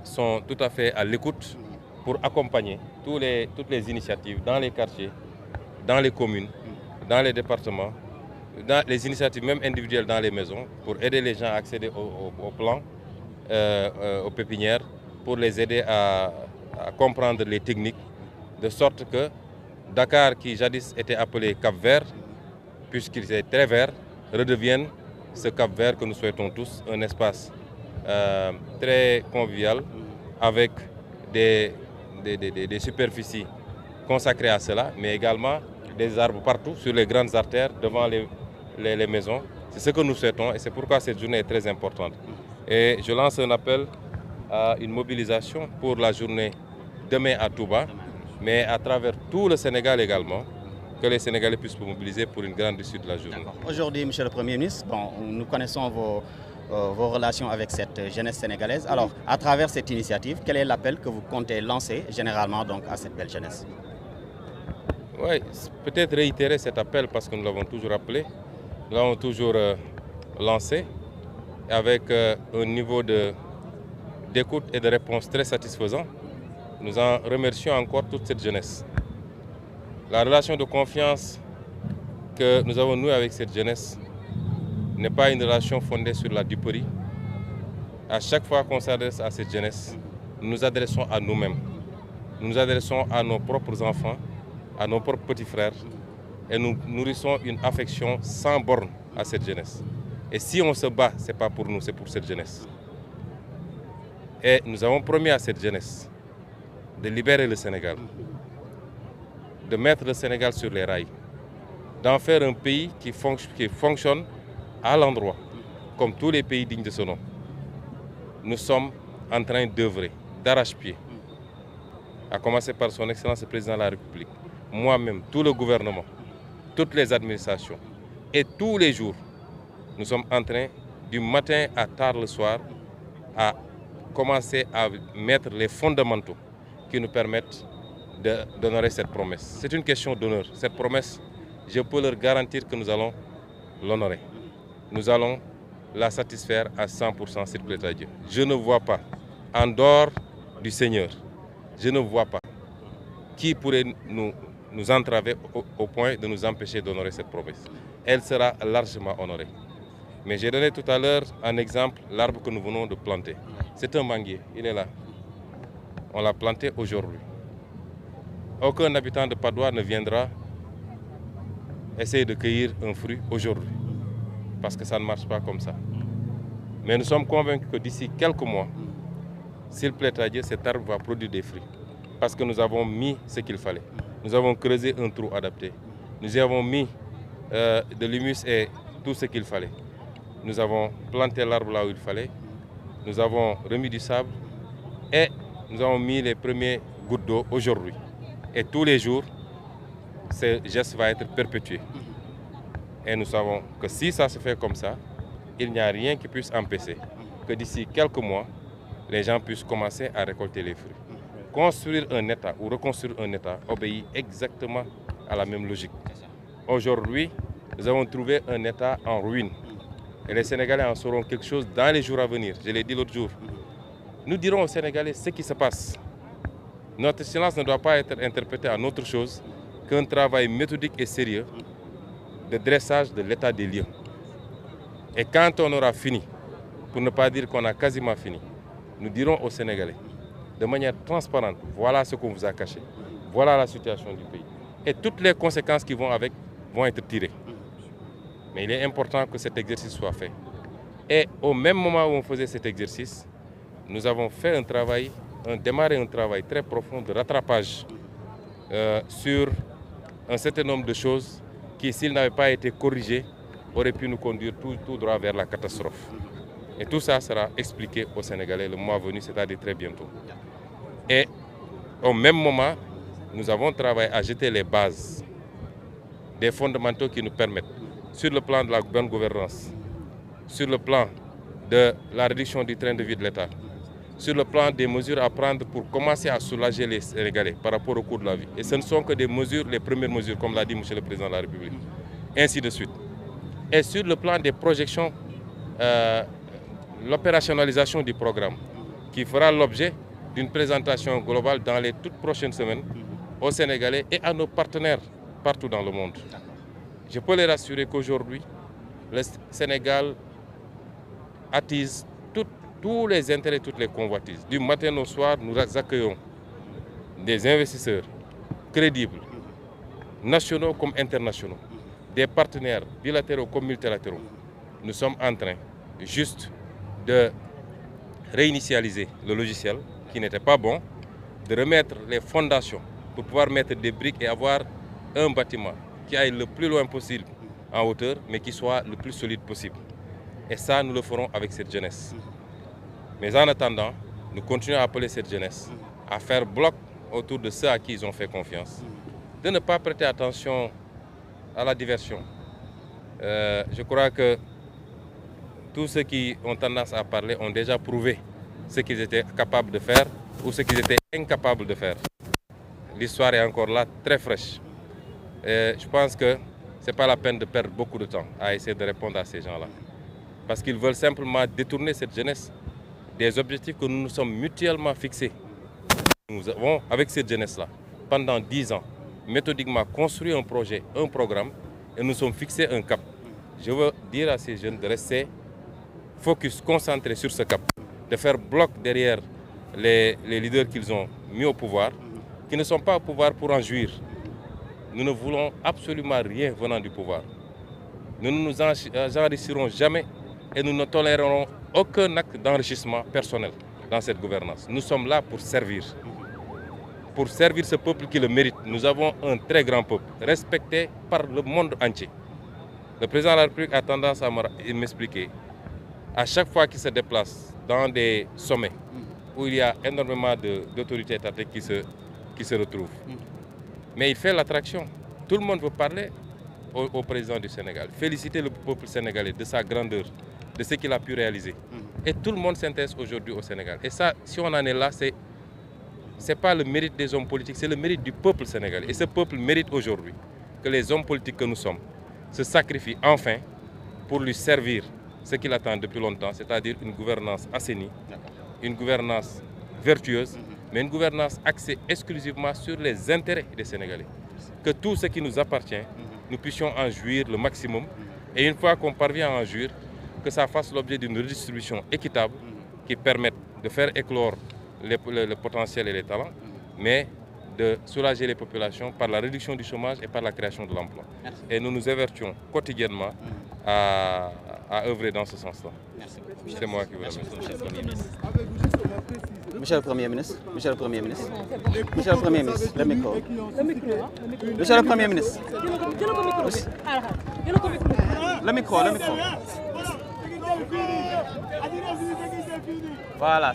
sont tout à fait à l'écoute pour accompagner toutes les initiatives dans les quartiers, dans les communes, dans les départements, dans les initiatives même individuelles dans les maisons, pour aider les gens à accéder au plan, aux pépinières, pour les aider à comprendre les techniques, de sorte que Dakar, qui jadis était appelé Cap-Vert, puisqu'il est très vert, redevienne ce Cap-Vert que nous souhaitons tous, un espace très convivial, avec des superficies consacrées à cela, mais également des arbres partout, sur les grandes artères, devant les maisons. C'est ce que nous souhaitons et c'est pourquoi cette journée est très importante. Et je lance un appel à une mobilisation pour la journée demain à Touba, mais à travers tout le Sénégal également, que les Sénégalais puissent se mobiliser pour une grande issue de la journée. Aujourd'hui, Monsieur le Premier ministre, nous connaissons vos relations avec cette jeunesse sénégalaise. Alors, à travers cette initiative, quel est l'appel que vous comptez lancer généralement donc, à cette belle jeunesse? Oui, peut-être réitérer cet appel parce que nous l'avons toujours appelé, nous l'avons toujours lancé avec un niveau d'écoute et de réponse très satisfaisant. Nous en remercions encore toute cette jeunesse. La relation de confiance que nous avons nouée avec cette jeunesse n'est pas une relation fondée sur la duperie. À chaque fois qu'on s'adresse à cette jeunesse, nous nous adressons à nous-mêmes. Nous nous adressons à nos propres enfants, à nos propres petits frères, et nous nourrissons une affection sans borne à cette jeunesse. Et si on se bat, ce n'est pas pour nous, c'est pour cette jeunesse. Et nous avons promis à cette jeunesse de libérer le Sénégal, de mettre le Sénégal sur les rails, d'en faire un pays qui fonctionne à l'endroit, comme tous les pays dignes de ce nom. Nous sommes en train d'œuvrer, d'arrache-pied, à commencer par son Excellence le Président de la République, moi-même, tout le gouvernement, toutes les administrations, et tous les jours, nous sommes en train, du matin à tard le soir, à commencer à mettre les fondamentaux qui nous permettent d'honorer cette promesse. C'est une question d'honneur. Cette promesse, je peux leur garantir que nous allons l'honorer. Nous allons la satisfaire à 100% s'il plaît à Dieu. Je ne vois pas, en dehors du Seigneur, je ne vois pas qui pourrait nous entraver au point de nous empêcher d'honorer cette promesse. Elle sera largement honorée. Mais j'ai donné tout à l'heure un exemple, l'arbre que nous venons de planter. C'est un manguier, il est là. On l'a planté aujourd'hui. Aucun habitant de Padoue ne viendra essayer de cueillir un fruit aujourd'hui, parce que ça ne marche pas comme ça. Mais nous sommes convaincus que d'ici quelques mois, s'il plaît à Dieu, cet arbre va produire des fruits. Parce que nous avons mis ce qu'il fallait. Nous avons creusé un trou adapté. Nous y avons mis de l'humus et tout ce qu'il fallait. Nous avons planté l'arbre là où il fallait. Nous avons remis du sable et nous avons mis les premiers gouttes d'eau aujourd'hui. Et tous les jours, ce geste va être perpétué. Et nous savons que si ça se fait comme ça, il n'y a rien qui puisse empêcher que d'ici quelques mois, les gens puissent commencer à récolter les fruits. Construire un État ou reconstruire un État obéit exactement à la même logique. Aujourd'hui, nous avons trouvé un État en ruine. Et les Sénégalais en sauront quelque chose dans les jours à venir. Je l'ai dit l'autre jour. Nous dirons aux Sénégalais ce qui se passe. Notre silence ne doit pas être interprété en autre chose qu'un travail méthodique et sérieux de dressage de l'état des lieux. Et quand on aura fini, pour ne pas dire qu'on a quasiment fini, nous dirons aux Sénégalais, de manière transparente, voilà ce qu'on vous a caché, voilà la situation du pays. Et toutes les conséquences qui vont avec vont être tirées. Mais il est important que cet exercice soit fait. Et au même moment où on faisait cet exercice, nous avons fait démarré un travail très profond de rattrapage sur un certain nombre de choses qui, s'ils n'avaient pas été corrigées, auraient pu nous conduire tout droit vers la catastrophe. Et tout ça sera expliqué aux Sénégalais le mois venu, c'est-à-dire très bientôt. Et au même moment, nous avons travaillé à jeter les bases des fondamentaux qui nous permettent, sur le plan de la bonne gouvernance, sur le plan de la réduction du train de vie de l'État, sur le plan des mesures à prendre pour commencer à soulager les Sénégalais par rapport au coût de la vie. Et ce ne sont que des mesures, les premières mesures, comme l'a dit M. le Président de la République. Ainsi de suite. Et sur le plan des projections, l'opérationnalisation du programme, qui fera l'objet d'une présentation globale dans les toutes prochaines semaines aux Sénégalais et à nos partenaires partout dans le monde. Je peux les rassurer qu'aujourd'hui, le Sénégal attise tous les intérêts, toutes les convoitises. Du matin au soir, nous accueillons des investisseurs crédibles, nationaux comme internationaux, des partenaires bilatéraux comme multilatéraux. Nous sommes en train juste de réinitialiser le logiciel qui n'était pas bon, de remettre les fondations pour pouvoir mettre des briques et avoir un bâtiment qui aille le plus loin possible en hauteur, mais qui soit le plus solide possible. Et ça, nous le ferons avec cette jeunesse. Mais en attendant, nous continuons à appeler cette jeunesse à faire bloc autour de ceux à qui ils ont fait confiance, de ne pas prêter attention à la diversion. Je crois que tous ceux qui ont tendance à parler ont déjà prouvé ce qu'ils étaient capables de faire ou ce qu'ils étaient incapables de faire. L'histoire est encore là, très fraîche. Et je pense que ce n'est pas la peine de perdre beaucoup de temps à essayer de répondre à ces gens-là. Parce qu'ils veulent simplement détourner cette jeunesse des objectifs que nous nous sommes mutuellement fixés. Nous avons, avec cette jeunesse-là, pendant 10 ans, méthodiquement construit un projet, un programme, et nous sommes fixés un cap. Je veux dire à ces jeunes de rester focus, concentrés sur ce cap, de faire bloc derrière les leaders qu'ils ont mis au pouvoir, qui ne sont pas au pouvoir pour en jouir. Nous ne voulons absolument rien venant du pouvoir. Nous ne nous enrichirons jamais et nous ne tolérerons aucun acte d'enrichissement personnel dans cette gouvernance. Nous sommes là pour servir ce peuple qui le mérite. Nous avons un très grand peuple, respecté par le monde entier. Le président de la République a tendance à m'expliquer, à chaque fois qu'il se déplace dans des sommets où il y a énormément d'autorités étatiques qui se retrouvent. Mais il fait l'attraction. Tout le monde veut parler au président du Sénégal, féliciter le peuple sénégalais de sa grandeur, de ce qu'il a pu réaliser. Et tout le monde s'intéresse aujourd'hui au Sénégal. Et ça, si on en est là, ce n'est pas le mérite des hommes politiques, c'est le mérite du peuple sénégalais. Et ce peuple mérite aujourd'hui que les hommes politiques que nous sommes se sacrifient enfin pour lui servir ce qu'il attend depuis longtemps, c'est-à-dire une gouvernance assainie, une gouvernance vertueuse, mais une gouvernance axée exclusivement sur les intérêts des Sénégalais. Que tout ce qui nous appartient, nous puissions en jouir le maximum. Et une fois qu'on parvient à en jouir, que ça fasse l'objet d'une redistribution équitable qui permette de faire éclore le potentiel et les talents, mais de soulager les populations par la réduction du chômage et par la création de l'emploi. Et nous nous évertuons quotidiennement à œuvrer dans ce sens-là. C'est moi qui vous remercie. Monsieur le Premier ministre, Monsieur le Premier ministre, Monsieur le Premier ministre, le micro. Monsieur le Premier ministre. Le micro. Voilà.